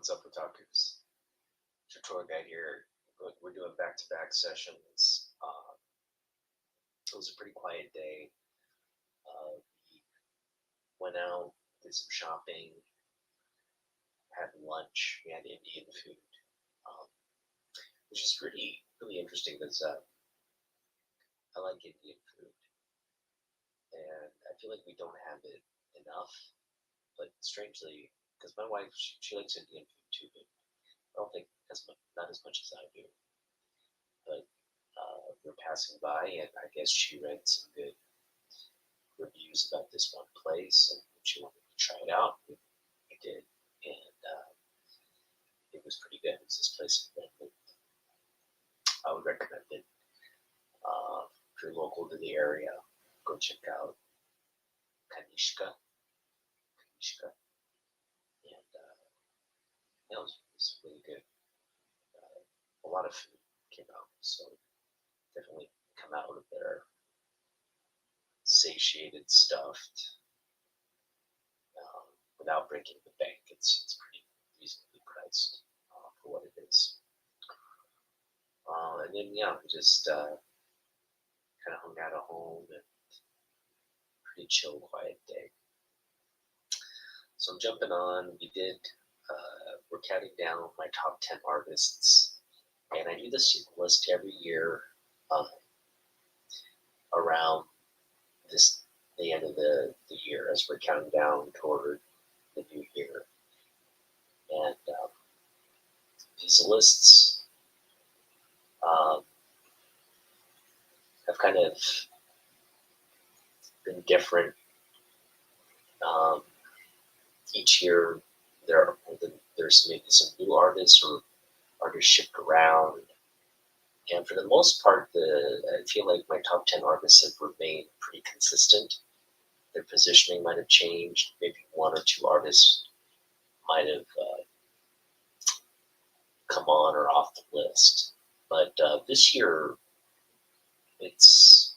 What's up, otakus? Tutorial guide here. We're doing back-to-back sessions. It was a pretty quiet day. We went out, did some shopping, had lunch. We had Indian food, which is really interesting because I like Indian food, and I feel like we don't have it enough. But strangely, because my wife she likes Indian food too, but I don't think not as much as I do. But we're passing by, and I guess she read some good reviews about this one place, and she wanted to try it out. We did, and it was pretty good. It was this place in Redmond. I would recommend it. If you're local to the area, go check out Kanishka. And yeah, it was really good. A lot of food came out, so definitely come out of there satiated, stuffed, without breaking the bank. It's pretty reasonably priced for what it is. And then yeah, we just kind of hung out at home and pretty chill, quiet day. So I'm jumping on. We're counting down my top 10 artists, and I do this list every year around the end of the year as we're counting down toward the new year. And these lists have kind of been different. Each year there's maybe some new artists or artists shift around. And for the most part, I feel like my top 10 artists have remained pretty consistent. Their positioning might have changed. Maybe one or two artists might have come on or off the list. But this year, it's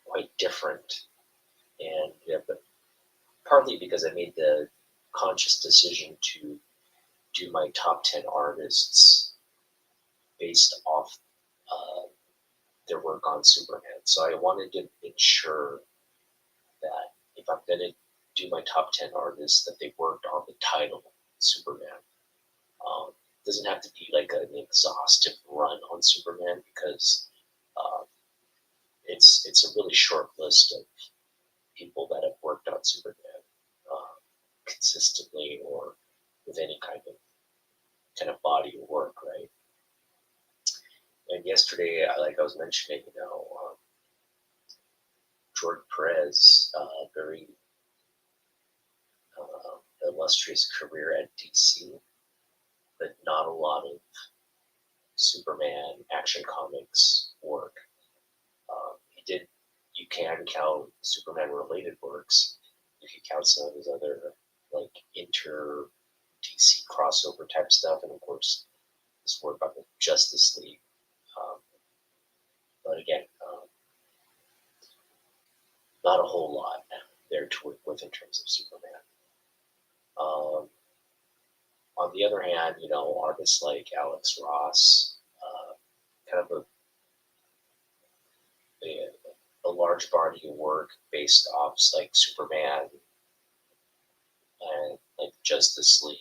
quite different. And yeah, but partly because I made the conscious decision to do my top 10 artists based off their work on Superman. So I wanted to ensure that if I'm going to do my top 10 artists, that they worked on the title Superman. It doesn't have to be like an exhaustive run on Superman, because it's a really short list of people that have worked on Superman consistently or with any kind of body of work, right? And yesterday, like I was mentioning, George Perez, very illustrious career at DC, but not a lot of Superman Action Comics work. You can count Superman related works if you count some of his other like inter DC crossover type stuff, and of course his work on the Justice League. But again, not a whole lot there to work with in terms of Superman. On the other hand, artists like Alex Ross, kind of a large body of work based off like Superman and like Justice League,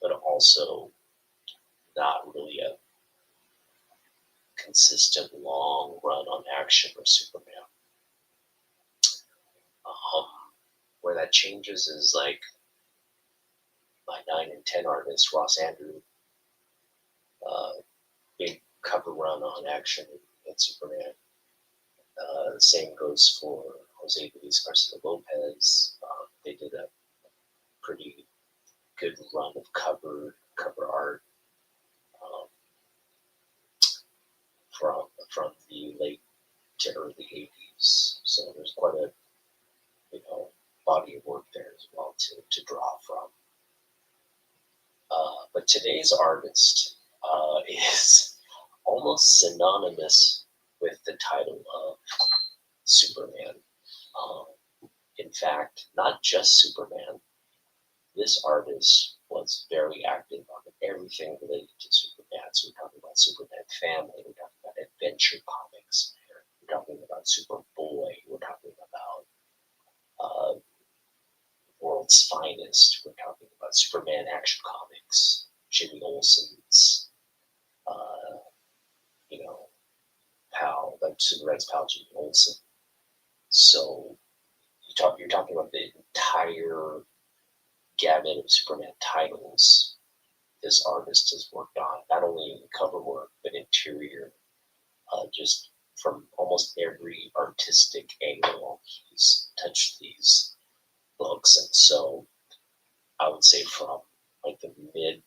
but also not really a consistent long run on action or Superman. Where that changes is like my 9 and 10 artist, Ross Andrew, big cover run on action and Superman. The same goes for Jose Luis Garcia Lopez. They did a pretty good run of cover art from the late to early 80s. So there's quite a body of work there as well to draw from. But today's artist is almost synonymous with the title of Superman. In fact, not just Superman. This artist was very active on everything related to Superman. So we're talking about Superman Family, we're talking about Adventure Comics, we're talking about Superboy, we're talking about World's Finest, we're talking about Superman Action Comics, Jimmy Olsen's, you know, pal, like Superman's pal Jimmy Olsen. So you're talking about the entire gamut of Superman titles this artist has worked on, not only cover work, but interior, just from almost every artistic angle he's touched these books. And so I would say from like the mid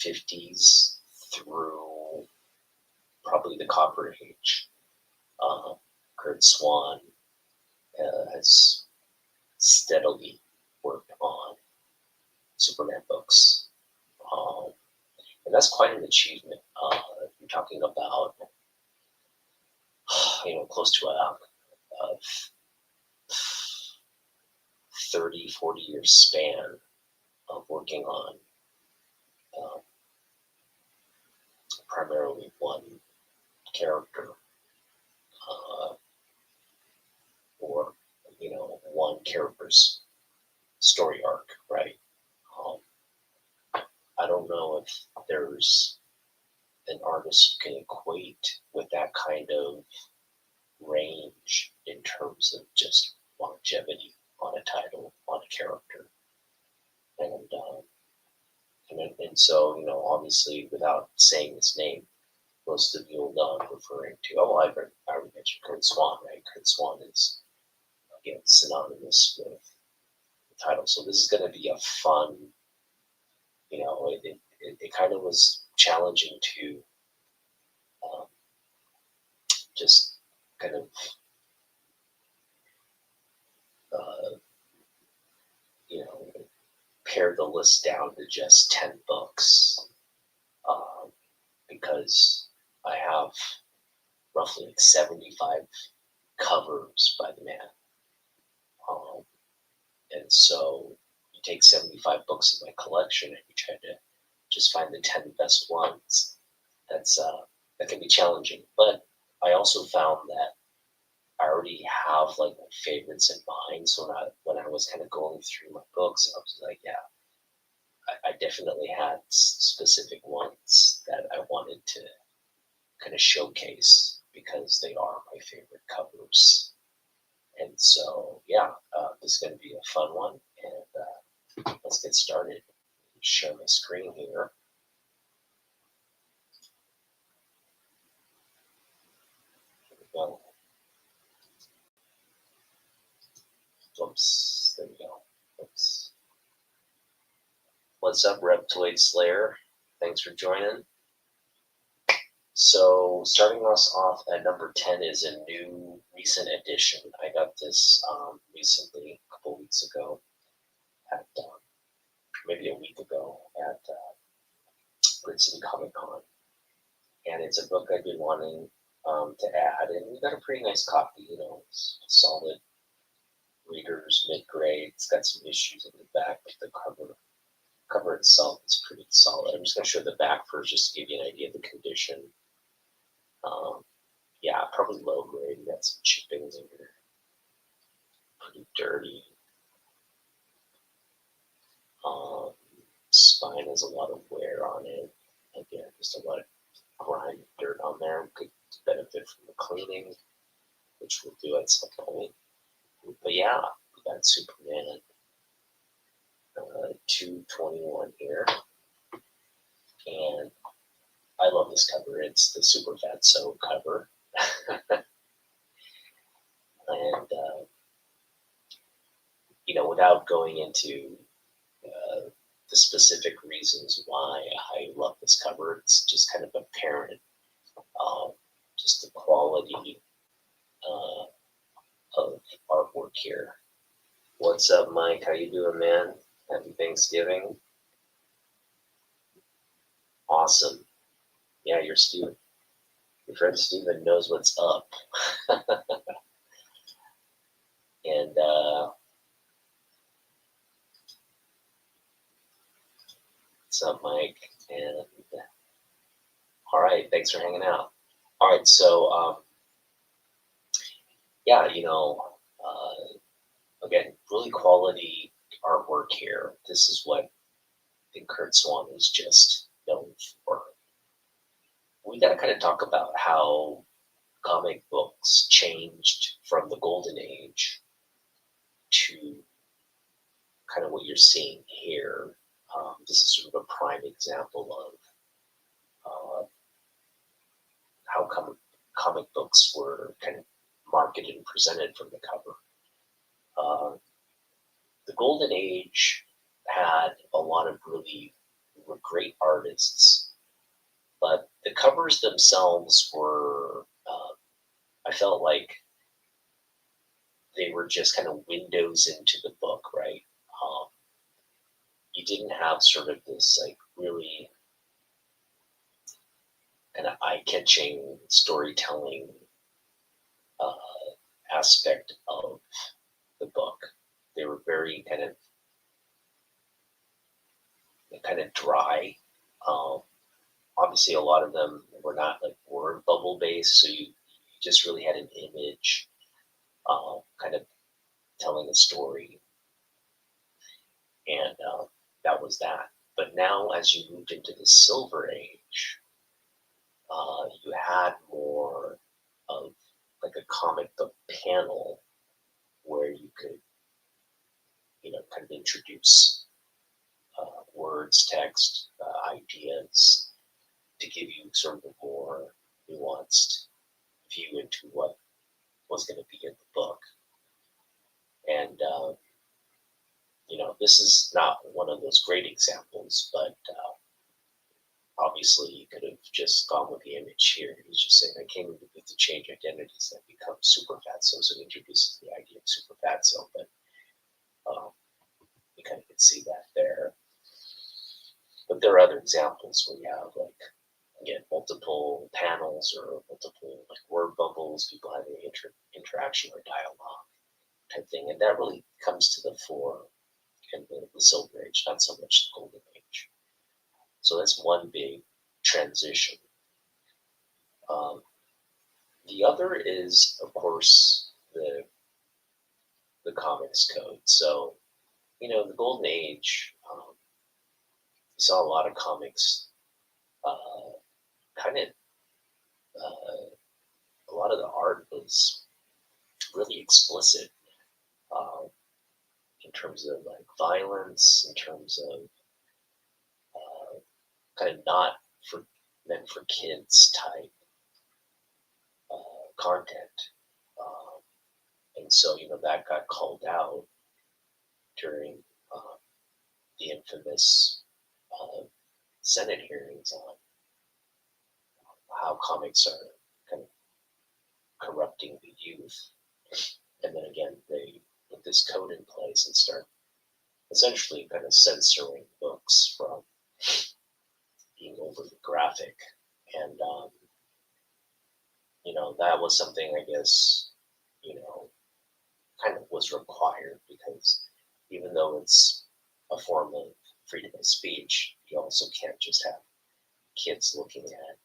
50s through probably the Copper Age, Curt Swan has steadily worked on Superman books. And that's quite an achievement. You're talking about, close to a 30, 40-year span of working on primarily one character, or one character's story arc, right? I don't know if there's an artist you can equate with that kind of range in terms of just longevity on a title, on a character. And so, obviously, without saying his name, most of you will know I'm referring to. I already mentioned Curt Swan, right? Curt Swan is, again, synonymous with the title. So this is going to be a fun, it kind of was challenging to just kind of, pare the list down to just 10 books, because I have roughly like 75 covers by the man. And so you take 75 books in my collection and you try to just find the 10 best ones. That can be challenging. But I also found that I already have like my favorites in mind. So when I was kind of going through my books, I was like, yeah, I definitely had specific ones that I wanted to kind of showcase because they are my favorite covers. And so, yeah, this is going to be a fun one. And let's get started. Share my screen here. Here we go. Oops, there we go. Oops. What's up, Reptoid Slayer? Thanks for joining. So, starting us off at number 10 is a new recent edition. I got this recently, a couple weeks ago, at maybe a week ago at Great City Comic Con. And it's a book I've been wanting to add, and we got a pretty nice copy, it's solid readers, mid-grade. It's got some issues in the back, but the cover itself is pretty solid. I'm just going to show the back first just to give you an idea of the condition. Yeah, probably low grade. You got some chippings in here. Pretty dirty. Spine has a lot of wear on it. Again, just a lot of grime, dirt on there. Could benefit from the cleaning, which we'll do at some point. But yeah, we got Superman 221 here. And I love this cover. It's the Super Fatso cover. And, without going into the specific reasons why I love this cover, it's just kind of apparent, just the quality of artwork here. What's up, Mike? How you doing, man? Happy Thanksgiving. Awesome. Yeah, your friend Steven knows what's up. up, Mike? And all right, thanks for hanging out. All right, so yeah, again, really quality artwork here. This is what I think Curt Swan is just known for. We got to kind of talk about how comic books changed from the golden age to kind of what you're seeing here. This is sort of a prime example of how comic books were kind of marketed and presented from the cover. The golden age had a lot of really great artists, but the covers themselves were, I felt like they were just kind of windows into the book, right? You didn't have sort of this like really kind of eye-catching storytelling aspect of the book. They were very kind of dry. Obviously, a lot of them were not like word bubble based, so you just really had an image, kind of telling a story, and that was that. But now, as you moved into the Silver Age, you had more of like a comic book panel where you could, kind of introduce words, text, ideas to give you sort of a more nuanced view into what was going to be in the book. And, this is not one of those great examples, but obviously you could have just gone with the image here. He's just saying, I came in with to change identities that become super fatso. So it introduces the idea of super fatso, but you kind of can see that there. But there are other examples where you have like, again, multiple panels or multiple like word bubbles, people having interaction or dialogue type thing. And that really comes to the fore in the Silver Age, not so much the Golden Age. So that's one big transition. The other is, of course, the comics code. So, the Golden Age, you saw a lot of comics, kind of, a lot of the art was really explicit, in terms of like violence, in terms of kind of not for meant for kids type content. And so, that got called out during the infamous Senate hearings on how comics are kind of corrupting the youth. And then again, they put this code in place and start essentially kind of censoring books from being overly graphic. And, that was something, I guess, kind of was required because even though it's a form of freedom of speech, you also can't just have kids looking at,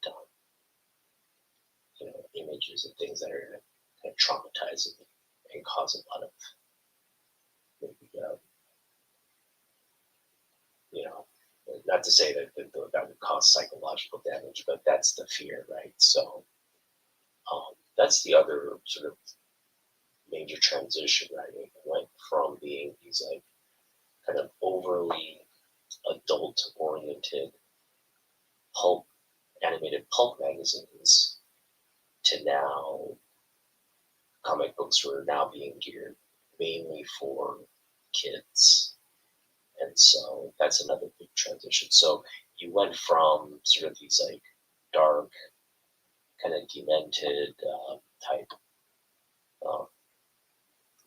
images and things that are going to kind of traumatize them and cause a lot of maybe, not to say that that would cause psychological damage, but that's the fear, right? So that's the other sort of major transition, right? It went from being these like kind of overly adult-oriented pulp animated pulp magazines to now comic books were now being geared mainly for kids. And so that's another big transition. So you went from sort of these like dark, kind of demented type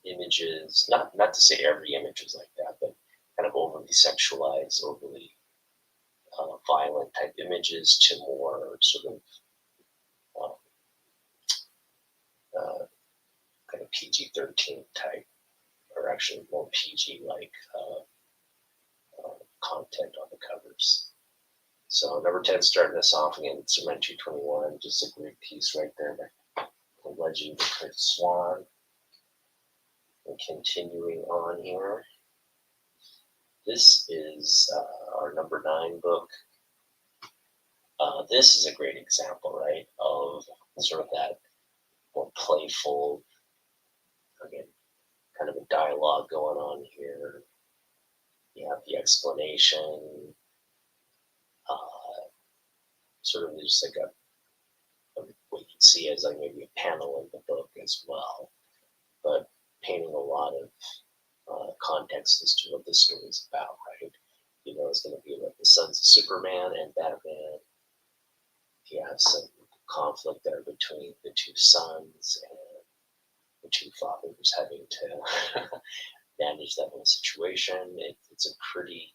images. Not to say every image was like that, but kind of overly sexualized, overly violent type images to more sort of kind of PG-13 type, or actually more PG like content on the covers. So number 10 starting us off again, Cement 221, just a great piece right there by the legend Curt Swan. And continuing on here, this is our number 9 book. This is a great example, right, of sort of that more playful, again, kind of a dialogue going on here. You have the explanation, sort of just like what you can see as like maybe a panel in the book as well, but painting a lot of context as to what this story is about, right? You know, it's going to be like the sons of Superman and Batman. You have some conflict there between the two sons and the two fathers having to manage that whole situation. It's a pretty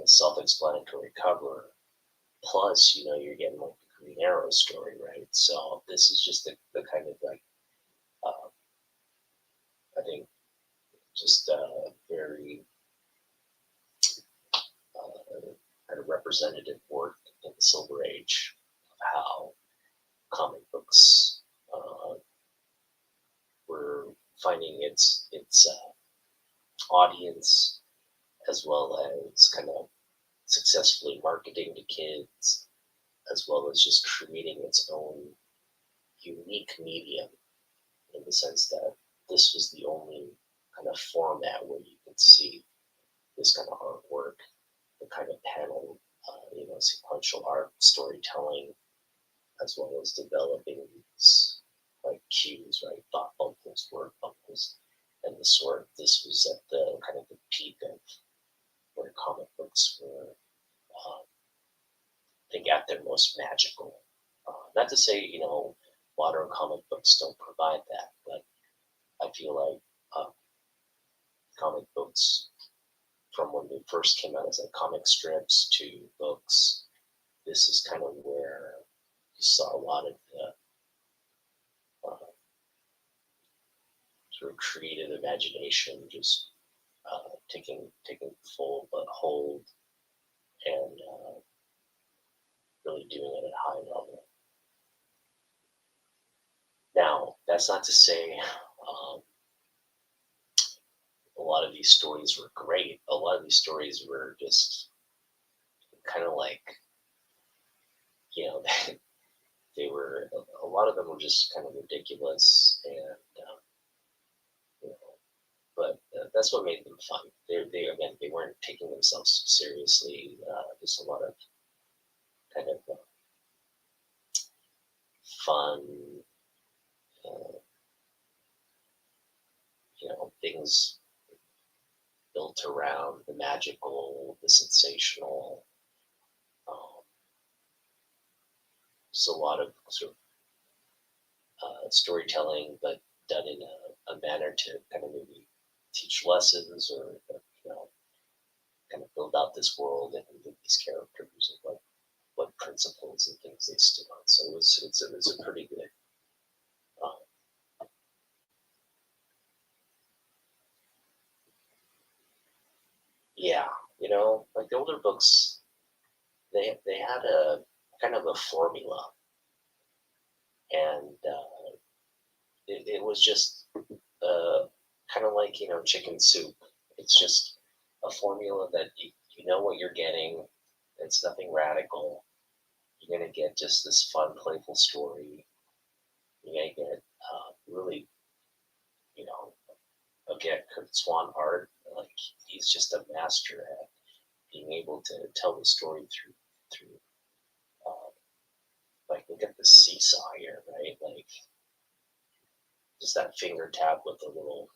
self-explanatory cover. Plus, you know, you're getting like the Green Arrow story, right? So this is just the kind of like, I think, just very kind of representative work in the Silver Age of how comic books were finding its audience, as well as kind of successfully marketing to kids, as well as just creating its own unique medium, in the sense that this was the only kind of format where you could see this kind of artwork, the kind of panel, sequential art storytelling, as well as developing these like cues, right? Thought bubbles, word bubbles, and the sort. This was at the kind of the peak of where comic books were, I think, at their most magical. Not to say, you know, modern comic books don't provide that, but I feel like comic books, from when they first came out as like comic strips to books, this is kind of where you saw a lot of the sort of creative imagination just taking full but hold, and really doing it at a high level. Now, that's not to say a lot of these stories were great. A lot of these stories were just kind of like, you know, they were, a lot of them were just kind of ridiculous, and you know, but that's what made them fun. They again, they weren't taking themselves seriously. Just a lot of kind of fun, uh, things built around the magical, the sensational. Um, just a lot of sort of storytelling, but done in a manner to kind of maybe teach lessons, or kind of build out this world and these characters, and what principles and things they stood on. So it was a pretty good. Yeah, like the older books, they had a kind of a formula, and it was just kind of like chicken soup. It's just a formula that you know what you're getting. It's nothing radical. You're gonna get just this fun, playful story. You're gonna get really, you know, again, Curt Swan art. Like, he's just a master at being able to tell the story through. Uh, like, look at the seesaw here, right? Like, just that finger tap with the little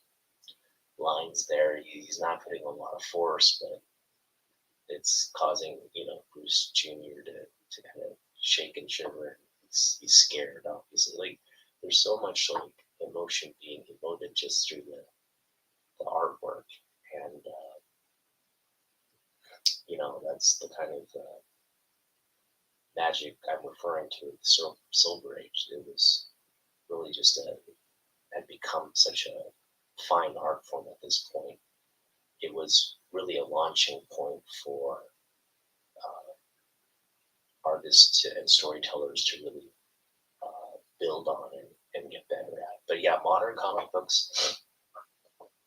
lines there. He's not putting a lot of force, but it's causing Bruce Jr. to kind of shake and shiver. He's scared, obviously. Like, there's so much like emotion being emoted just through the artwork, and that's the kind of magic I'm referring to with the Silver Age. It was really just had become such a fine art form at this point. It was really a launching point for artists and storytellers to really build on and get better at. But yeah, modern comic books,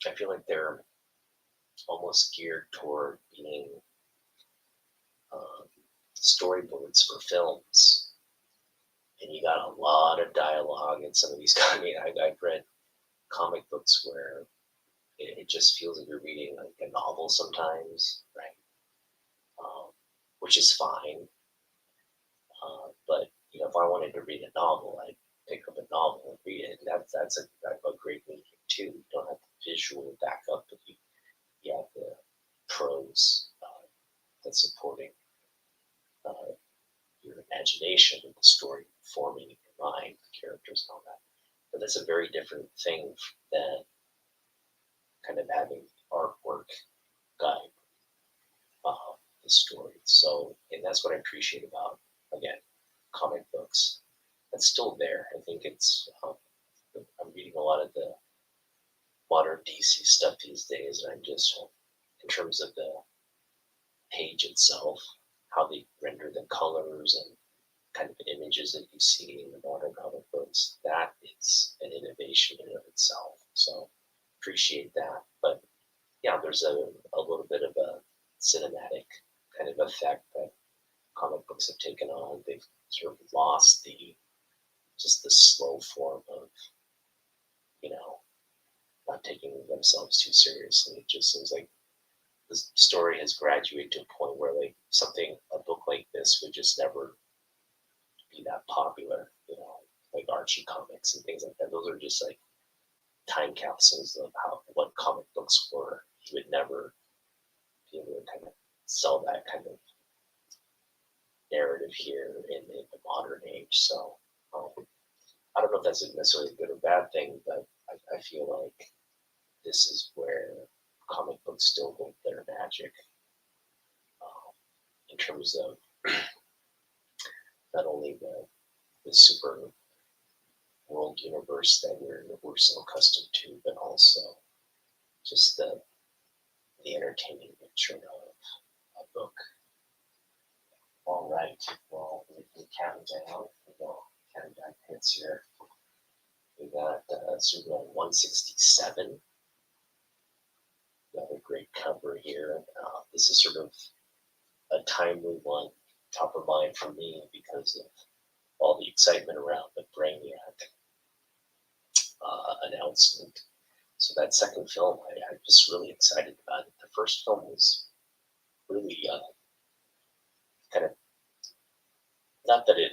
I feel like they're almost geared toward being um, storyboards for films. And you got a lot of dialogue in some of these. I mean, I've read comic books where it just feels like you're reading like a novel sometimes, right? Which is fine. But you know, if I wanted to read a novel, I'd pick up a novel and read it. And that's a great medium too. You don't have the visual backup, but you have the prose that's supporting uh, your imagination and the story forming in your mind, the characters and all that. But that's a very different thing than kind of having artwork guide the story. So, and that's what I appreciate about, again, comic books. It's still there. I think I'm reading a lot of the modern DC stuff these days, and I'm just, in terms of the page itself, how they render the colors and kind of images that you see in the modern comic books, that is an innovation in and of itself. So appreciate that. But yeah, there's a little bit of a cinematic kind of effect that comic books have taken on. They've sort of lost just the slow form of, you know, not taking themselves too seriously. It just seems like the story has graduated to a point where like a book like this would just never be that popular, you know, like Archie comics and things like that. Those are just like time capsules of what comic books were. You would never be able to kind of sell that kind of narrative here in the modern age. So um, I don't know if that's necessarily a good or bad thing, but I feel like this is where comic books still hold their magic in terms of not only the super world universe that we're so accustomed to, but also just the entertaining nature of a book. All right, well, we count down. We go counting down hits here. We got Superman 167. Another great cover here. This is sort of a timely one, top of mind for me because of all the excitement around the Brainiac announcement. So that second film, I'm just really excited about it. The first film was really kind of, not that it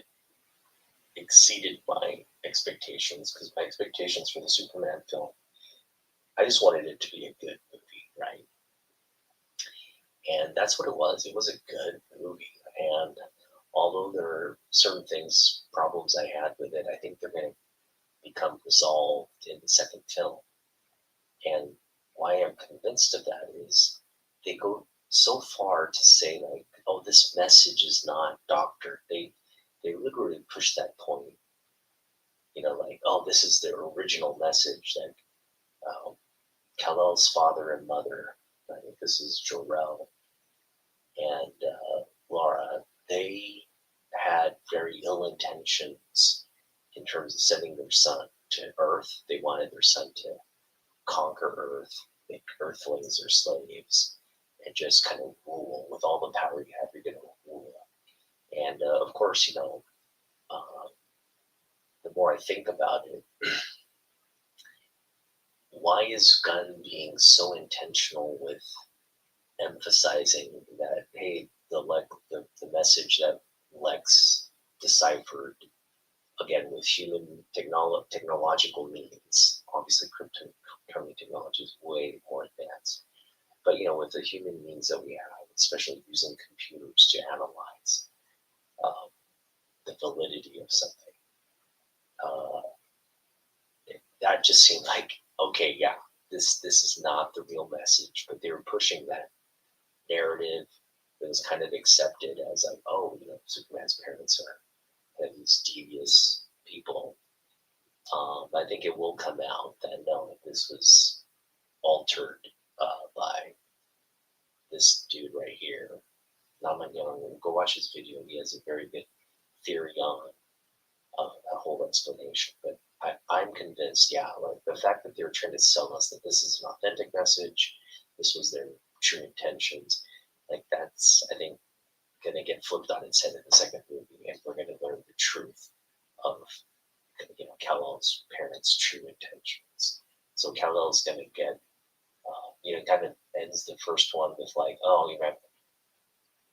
exceeded my expectations, because my expectations for the Superman film, I just wanted it to be a good movie, right? And that's what it was. It was a good movie. And although there are certain things, problems I had with it, I think they're going to become resolved in the second film. And why I'm convinced of that is they go so far to say like, oh, this message is not doctored. They literally push that point. You know, like, oh, this is their original message that Kal-El's father and mother, I think this is Jor-El and Laura, they had very ill intentions in terms of sending their son to Earth. They wanted their son to conquer Earth, make Earthlings their slaves, and just kind of rule with all the power you have. You're going to rule. And of course, you know, the more I think about it, why is Gunn being so intentional with emphasizing that, hey, the message that Lex deciphered again with human technological means. Obviously, cryptocurrency technology is way more advanced, but you know, with the human means that we have, especially using computers to analyze the validity of something, uh, that just seemed like, okay, yeah, this is not the real message, but they were pushing that narrative that was kind of accepted as like, oh, you know, Superman's parents are kind of these devious people. I think it will come out that no, this was altered by this dude right here. not my young. Go watch his video. He has a very good theory on a whole explanation. But I'm convinced, yeah, like the fact that they were trying to sell us that this is an authentic message, this was their true intentions, like that's, I think, going to get flipped on its head in the second movie, and we're going to learn the truth of, Kal-El's parents' true intentions. So Kal-El's going to get, kind of ends the first one with like, oh,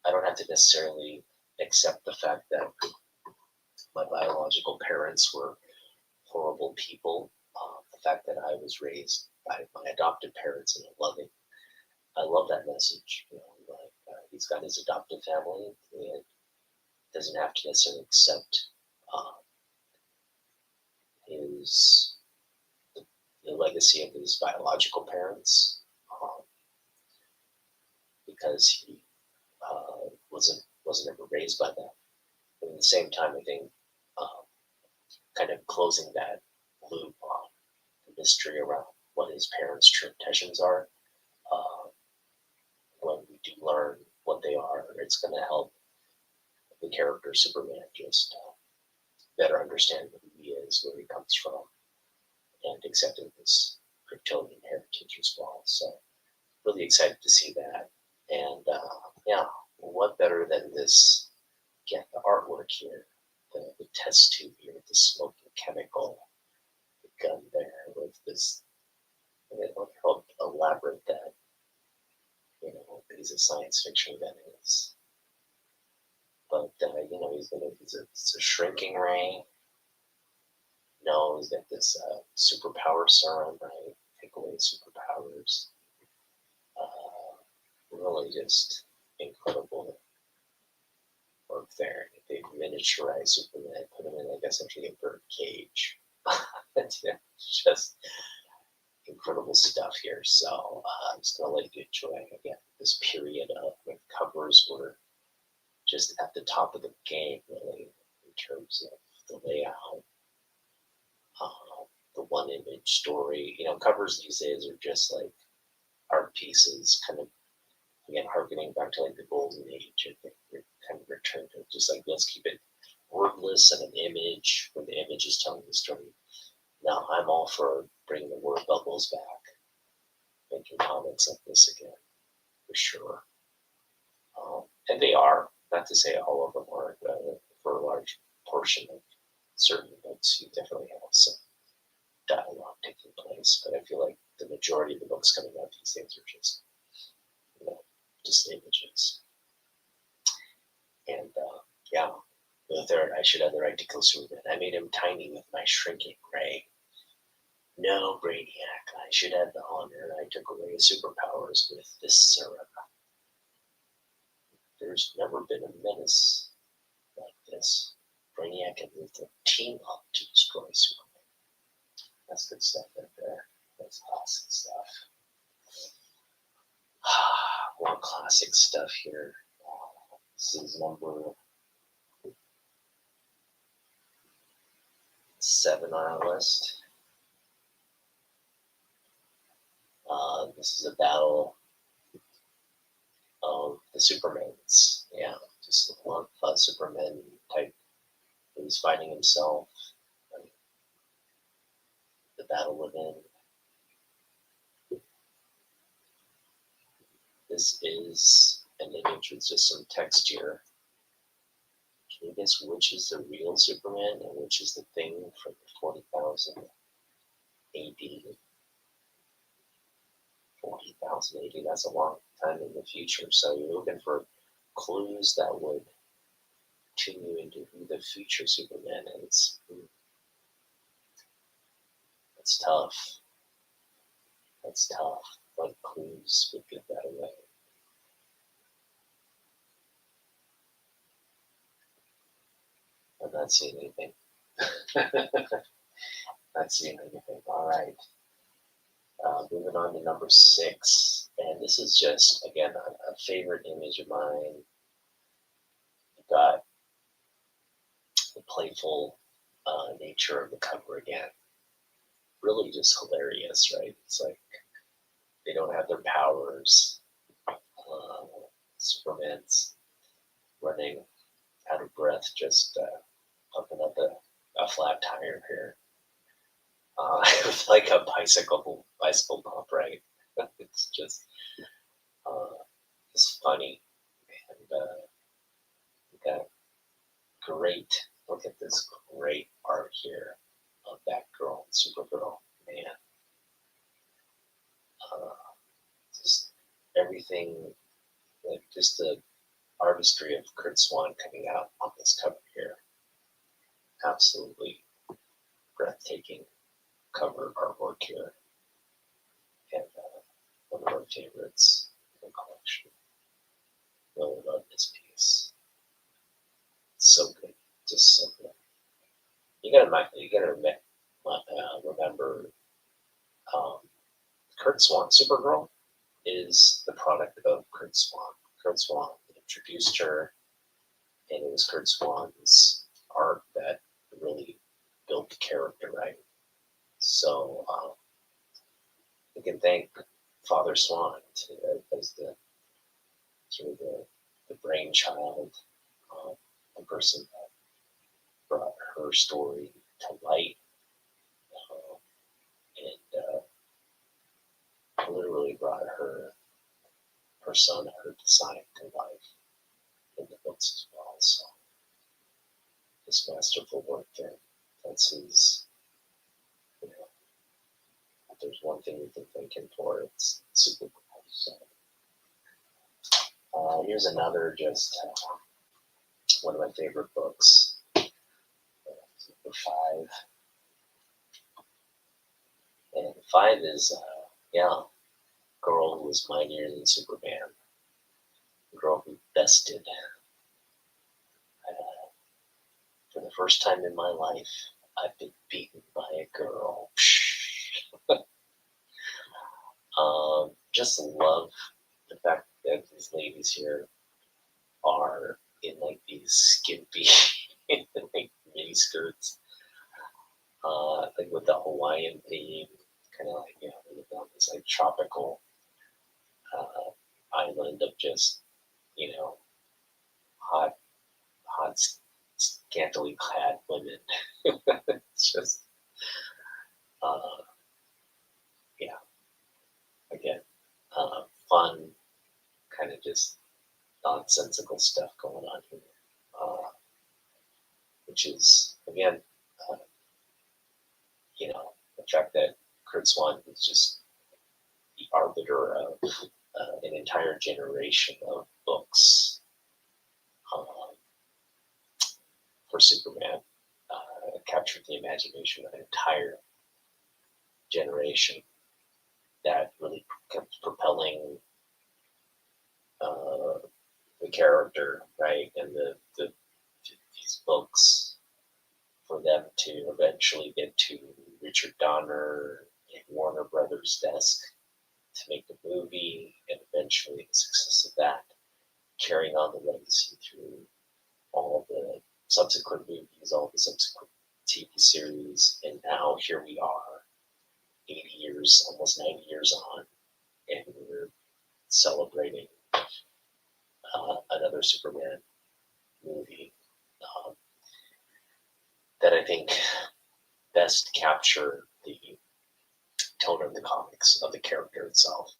I don't have to necessarily accept the fact that my biological parents were horrible people. The fact that I was raised by my adopted parents and I love that message. He's got his adoptive family and doesn't have to necessarily accept his the legacy of his biological parents because he wasn't ever raised by them. But at the same time, I think kind of closing that loop on the mystery around what his parents' true intentions are. When we do learn what they are, it's going to help the character Superman just better understand who he is, where he comes from, and accepting this Kryptonian heritage as well. So, really excited to see that. And yeah, what better than this? Get the artwork here, the test tube here, the smoking chemical, the gun there with this. I mean, look how elaborate that piece of science fiction that is. But it's a shrinking ray. No, he's got this superpower serum, right? Take away superpowers. Really just incredible work there. They miniaturized Superman, put him in like essentially a bird cage. It's just incredible stuff here. So I'm just gonna let you enjoy again this period of when covers were just at the top of the game, really, in terms of the layout, the one image story. Covers these days are just like art pieces, kind of again harkening back to like the golden age. I think we're kind of returned to just like let's keep it wordless and an image where the image is telling the story. Now I'm all for bringing the word bubbles back, making comics like this again, for sure. And they are, not to say all of them are, for a large portion of certain books, you definitely have some dialogue taking place. But I feel like the majority of the books coming out these days are just images. And yeah, the third, I should have the right to kill Superman. I made him tiny with my shrinking ray. No, Brainiac, I should have the honor. I took away superpowers with this serum. There's never been a menace like this. Brainiac and Luthor team up to destroy Superman. That's good stuff right there. That's classic stuff. More classic stuff here. This is number 7 on our list. This is a battle of the Supermans. Yeah, just one Superman type who's fighting himself. The battle within. This is an image with just some text here. Can you guess which is the real Superman and which is the thing from 40,000 AD? 40,000 AD, that's a long time in the future. So you're looking for clues that would tune you into who the future Superman is. That's tough. That's tough. What clues would give that away? I'm not seeing anything. Not seeing anything. All right. Moving on to number 6. And this is just, again, a favorite image of mine. You got the playful nature of the cover again. Really just hilarious, right? It's like they don't have their powers. Superman's running out of breath, just pumping up a flat tire here. It's like a bicycle pump, right? It's just it's funny, and we got great. Look at this great art here of Batgirl and Supergirl. Man, just everything, like just the artistry of Curt Swan coming out on this cover here. Absolutely breathtaking cover artwork here, and one of our favorites in the collection. Really love this piece. It's so good, just so good. You gotta remember, Curt Swan. Supergirl is the product of Curt Swan. Curt Swan introduced her, and it was Curt Swan's art that really built the character, right? So we can thank Father Swan as the sort of the brainchild, the person that brought her story to light, and literally brought her persona, her design to life in the books as well. So his masterful work there. That's his, you know, if there's one thing we can thank him for, it's Supergirl. So here's another, just one of my favorite books, number 5. And 5 is, girl who was mightier than Superman. Girl who bested. For the first time in my life, I've been beaten by a girl. Just love the fact that these ladies here are in like these skimpy like mini skirts, like with the Hawaiian theme, kind of like, on this like tropical island of just, hot, scantily clad women. It's just, again, fun, kind of just nonsensical stuff going on here, which is, again, the fact that Curt Swan is just the arbiter of an entire generation of books for Superman, captured the imagination of an entire generation that really kept propelling the character, right, and these books, for them to eventually get to Richard Donner and Warner Brothers' desk to make the movie, and eventually the success of that, carrying on the legacy through all the subsequent movies, all the subsequent TV series, and now here we are, 80 years, almost 90 years on, and we're celebrating another Superman movie that I think best capture the tone of the comics, of the character itself.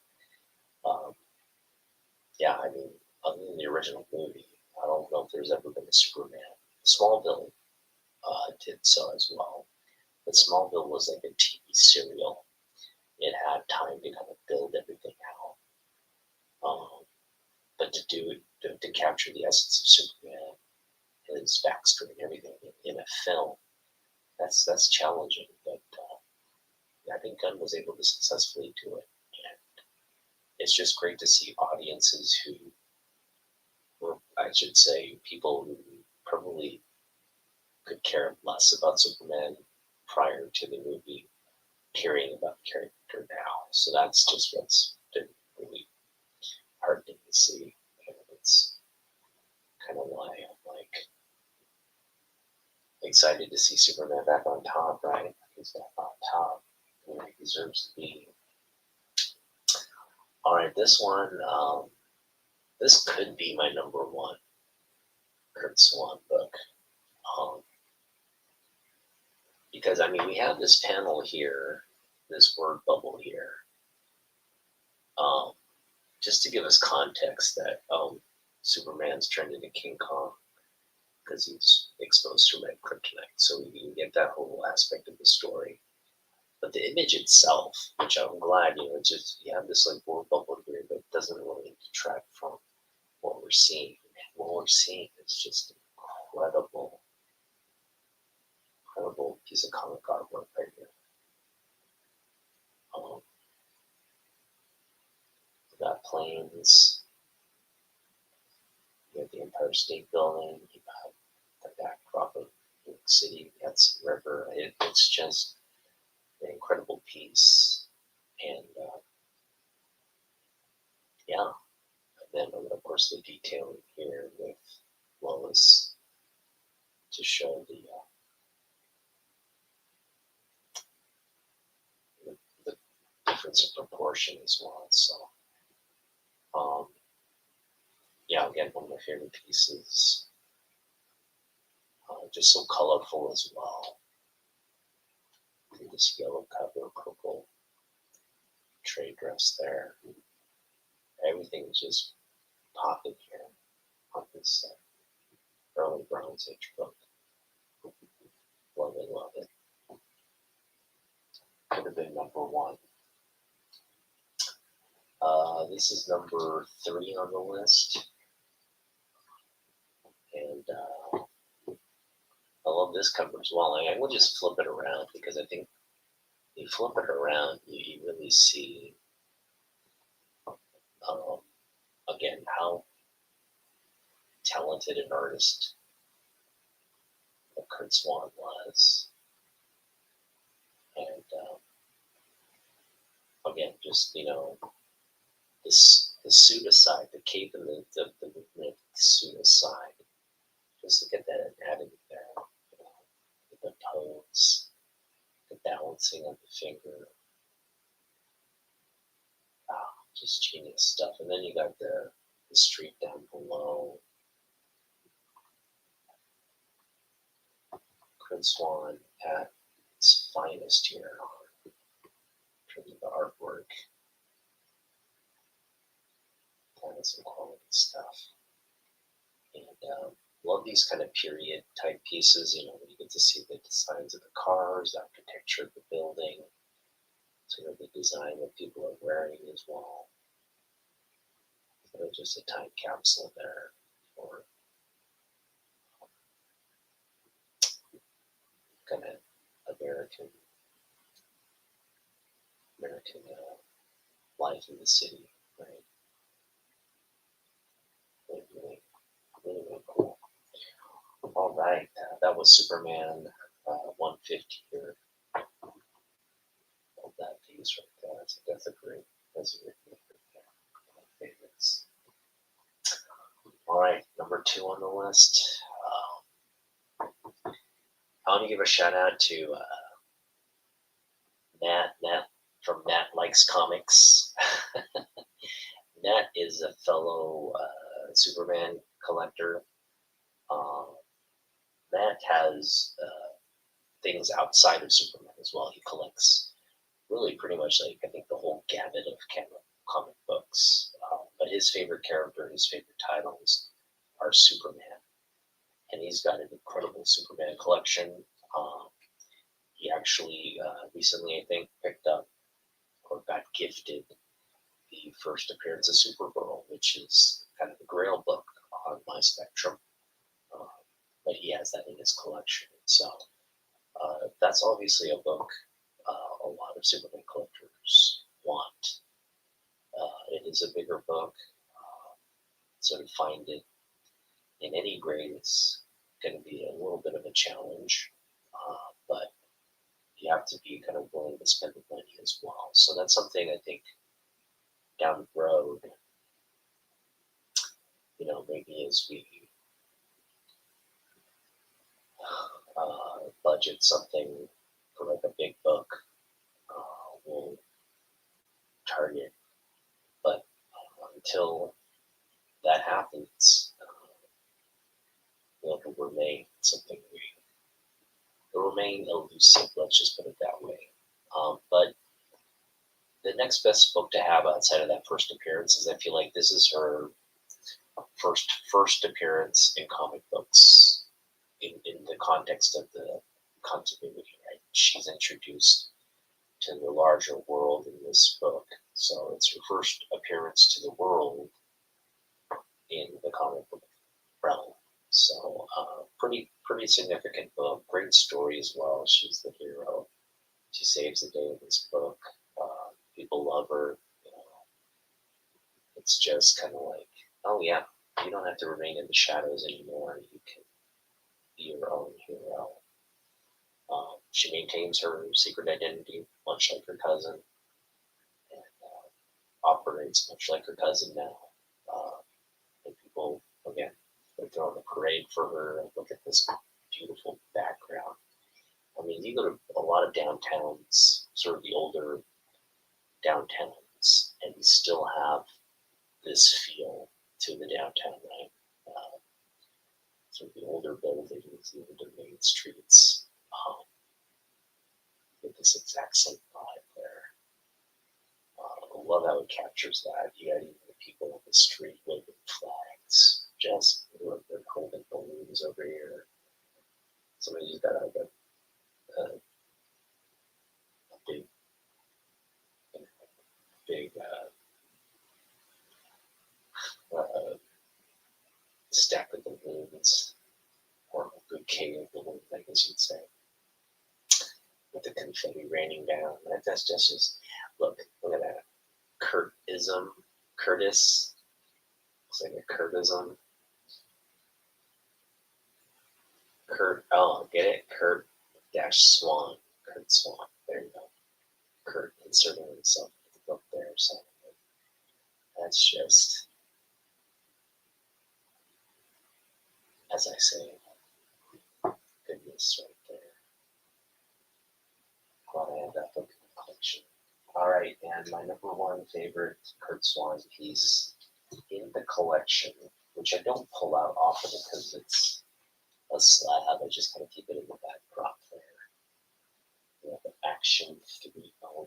Other than the original movie, I don't know if there's ever been a Superman. Smallville did so as well, but Smallville was like a TV serial. It had time to kind of build everything out, but to capture the essence of Superman, his backstory and everything in a film, that's challenging. But I think Gunn was able to successfully do it, and it's just great to see audiences who were, I should say, people who probably could care less about Superman prior to the movie, caring about the character now. So that's just what's been really heartening to see. And it's kind of why I'm like excited to see Superman back on top, right? He's back on top where he deserves to be. All right, this one, this could be my number 1. Curt Swan book. Um, because I mean, we have this panel here, this word bubble here, um, just to give us context that Superman's turned into King Kong because he's exposed to red kryptonite. So we can get that whole aspect of the story. But the image itself, which I'm glad, it's just you have this like word bubble here, but it doesn't really detract from what we're seeing. And what we're seeing is just incredible, incredible piece of comic artwork right here. We got planes, you have the Empire State Building, you got the backdrop of New York City, the Hudson River. It's just an incredible piece. And yeah, and then of course the detailing here with Lois to show the difference of proportion as well. So, yeah, again, one of my favorite pieces. Just so colorful as well. This yellow cover, purple trade dress there. Everything is just popping here on this early Bronze Age book. Love it, love it. Could have been number one. This is number 3 on the list. And I love this cover as well. I will just flip it around because I think you flip it around, you really see, again, how talented an artist Curt Swan was. And again, just, the suit aside, the cape and the movement of the suit aside, just look at that anatomy there. The pose, the balancing of the finger. Just genius stuff. And then you got the street down below. Curt Swan at its finest here in terms of the artwork. Some quality stuff. And love these kind of period type pieces, when you get to see the designs of the cars, the architecture of the building, sort of the design that people are wearing as well. So just a time capsule there for kind of American life in the city, right? Really, really, really cool. All right, that was Superman 150 here. Love that piece right there. That's a great pick there. One of my favorites. All right, number 2 on the list. I want to give a shout out to Nat from Nat Likes Comics. Nat is a fellow Superman collector. Nat has things outside of Superman as well. He collects really pretty much like I think the whole gamut of comic books. But his favorite character, his favorite titles are Superman. And he's got an incredible Superman collection. He actually recently, I think, picked up or got gifted the first appearance of Supergirl, which is kind of the Grail book on my spectrum. But he has that in his collection. So that's obviously a book a lot of Superman collectors want. It is a bigger book. So to find it in any grade is going to be a little bit of a challenge. But you have to be kind of willing to spend the money as well. So that's something I think down the road, maybe as we budget something for like a big book, we'll target. But until that happens, like a remain, something remain elusive, let's just put it that way. But the next best book to have outside of that first appearance is, I feel like this is her first appearance in comic books in the context of the continuity, right? She's introduced to the larger world in this book. So it's her first appearance to the world in the comic book realm. So pretty significant book. Great story as well. She's the hero. She saves the day in this book. People love her. You know, it's just kind of like, oh yeah, you don't have to remain in the shadows anymore. You can be your own hero. She maintains her secret identity, much like her cousin, and operates much like her cousin now. And people, again, they're throwing a parade for her. Look at this beautiful background. I mean, you go to a lot of downtowns, sort of the older downtowns, and you still have this feel to the downtown, right? Sort of the older buildings, even the main streets, get this exact same vibe there. I love how it captures that. You got even the people on the street waving flags, just they're holding balloons over here. Somebody's got like a big, big stack of balloons, or a bouquet of balloons, I guess you'd say, with the confetti raining down. That's just look at that. Curtis, looks like a Curtism. Curt, oh, get it? Curt dash Swan. Curt Swan. There you go. Curt inserting himself into the book there. So that's just, as I say, goodness right there. Glad I had that book in the collection. All right, and my number one favorite Curt Swan piece in the collection, which I don't pull out often because it's a slab. I just kind of keep it in the backdrop there. We have Action 309.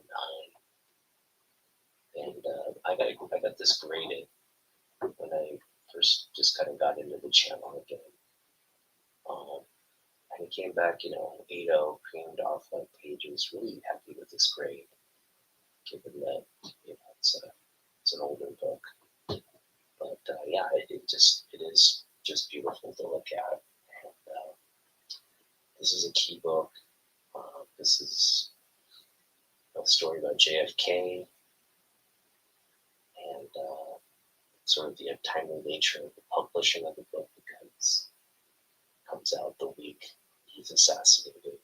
And I got this graded when I first just kind of got into the channel again. And it came back, 8.0, creamed off my pages. Really happy with this grade, given that it's an older book. But yeah, it is just beautiful to look at. And this is a key book. This is a story about JFK and sort of the untimely nature of the publishing of the book, because it comes out the week he's assassinated.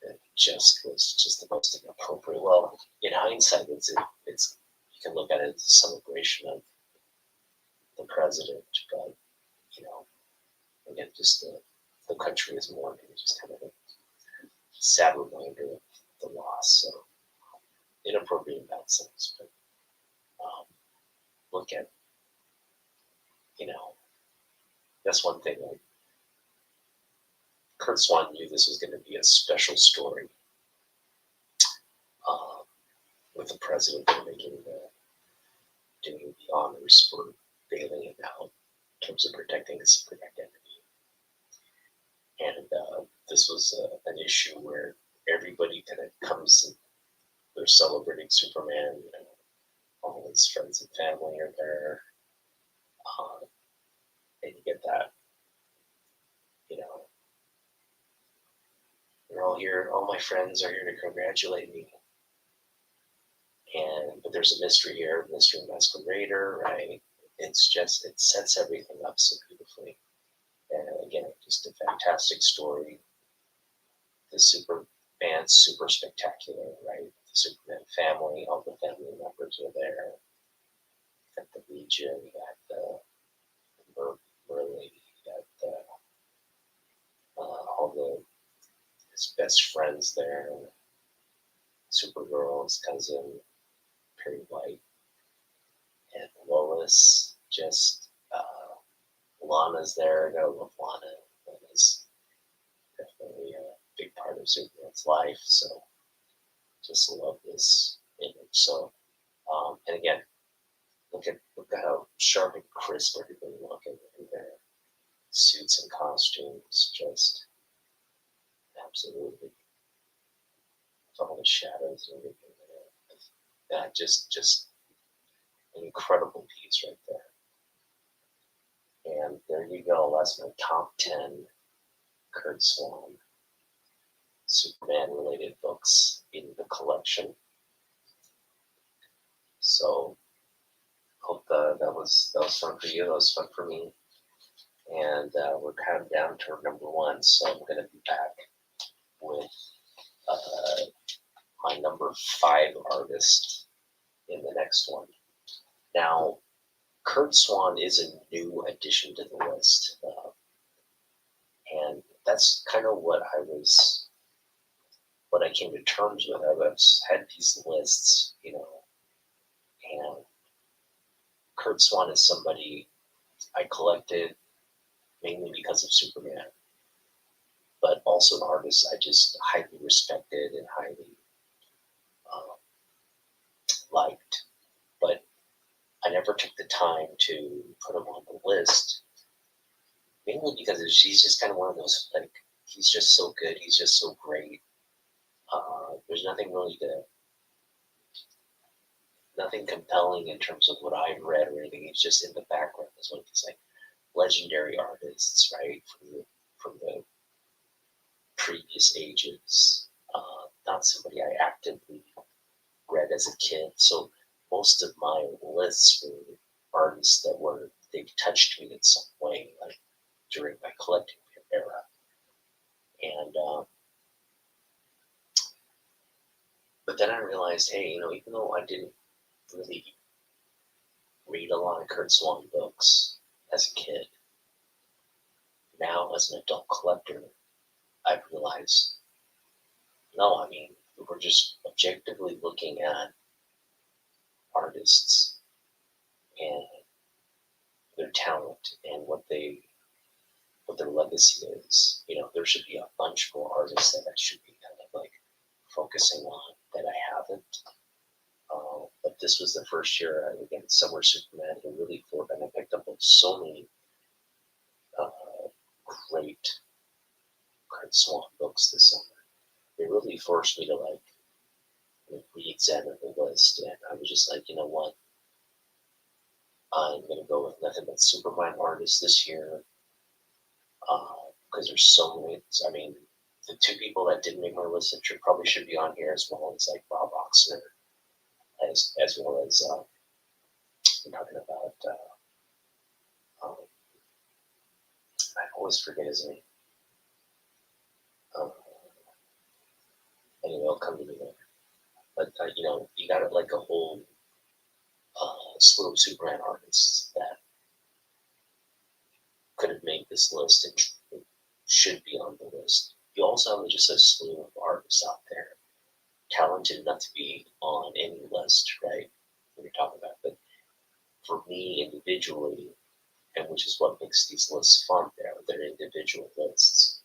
And it just was just the most inappropriate. Well, in hindsight, it's you can look at it as a celebration of the president, but again, just the country is mourning, just kind of a sad reminder of the loss. So inappropriate in that sense, but look at, that's one thing. Like, Curt Swan knew this was going to be a special story with the president doing the honors for bailing him out in terms of protecting his secret identity. And this was an issue where everybody kind of comes and they're celebrating Superman. All his friends and family are there, and you get that. They're all here. All my friends are here to congratulate me. But there's a mystery here, mystery masquerader, right? It's just, it sets everything up so beautifully. And again, just a fantastic story. The Superman's super spectacular, right? The Superman family, all the family members are there. You got the Legion, you got the Merlady, you got all his best friends there. Supergirl, his cousin, Perry White, and Lois. Just Lana's there. I gotta love Lana. Lana's definitely a big part of Superman's life. So just love this image. So and again, look at how sharp and crisp everybody looking in their suits and costumes. Just absolutely all the shadows and everything there. That just an incredible piece right there. And there you go. That's my top 10 Curt Swan Superman related books in the collection. So hope that was fun for you. That was fun for me. And we're kind of down to number one. So I'm going to be back with my number 5 artist in the next one. Now, Curt Swan is a new addition to the list. And that's kind of what I came to terms with. I've had these lists, and Curt Swan is somebody I collected mainly because of Superman, but also an artist I just highly respected and highly liked. But I never took the time to put him on the list, mainly because he's just kind of one of those, like, he's just so good, he's just so great. There's nothing compelling in terms of what I've read or anything. He's just in the background as one of these like legendary artists, right, from the previous ages. Not somebody I actively read as a kid. So most of my lists were artists they've touched me in some way, like during my collecting era. And but then I realized, hey, even though I didn't really read a lot of Curt Swan books as a kid, now as an adult collector, I've realized, no, I mean, we're just objectively looking at artists and their talent and what their legacy is. There should be a bunch more artists that I should be kind of like focusing on that I haven't. But this was the first year, again, Summer Superman, and really floored, and I picked up on so many great Curt Swan books this summer. It really forced me to re-examine the list, and I was just like, you know what? I'm going to go with nothing but Superman artists this year, because there's so many. I mean, the 2 people that didn't make my list that probably should be on here, as well as like Bob Oxner, as well as I'm talking about. I always forget his name. Anyway, it'll come to me later. But you got like a whole slew of Superman artists that could have made this list and should be on the list. You also have just a slew of artists out there, talented enough to be on any list, right? When you're talking about, but for me individually, and which is what makes these lists fun, they're individual lists.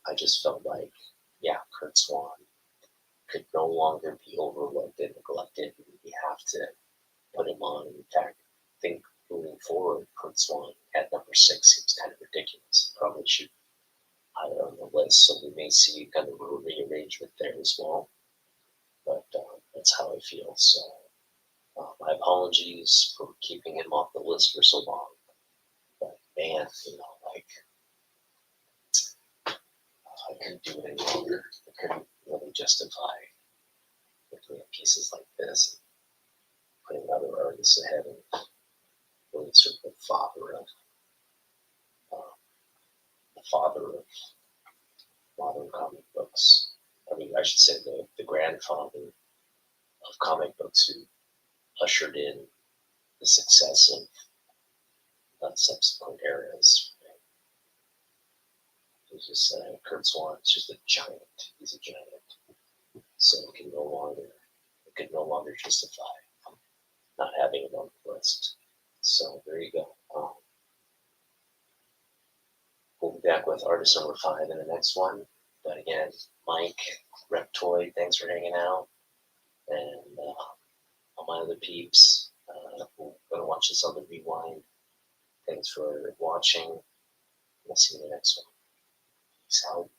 I just felt like, yeah, Curt Swan could no longer be overlooked and neglected. We have to put him on. In fact, I think moving forward, Curt Swan at number 6 seems kind of ridiculous. Probably should higher on the list, so we may see kind of a rearrangement there as well. But that's how I feel. So my apologies for keeping him off the list for so long. But man, I couldn't do it any longer. I couldn't really justify looking at pieces like this and putting other artists ahead of really sort of the father of modern comic books. I mean, I should say the grandfather of comic books who ushered in the success of subsequent eras. He's just Curt Swan is just a giant. He's a giant. So it could no longer justify not having him on the list. So there you go. back with artist number 5 in the next one. But again, Mike, Reptoid, thanks for hanging out. And all my other peeps who are going to watch this on the rewind, thanks for watching. We'll see you in the next one. Peace out.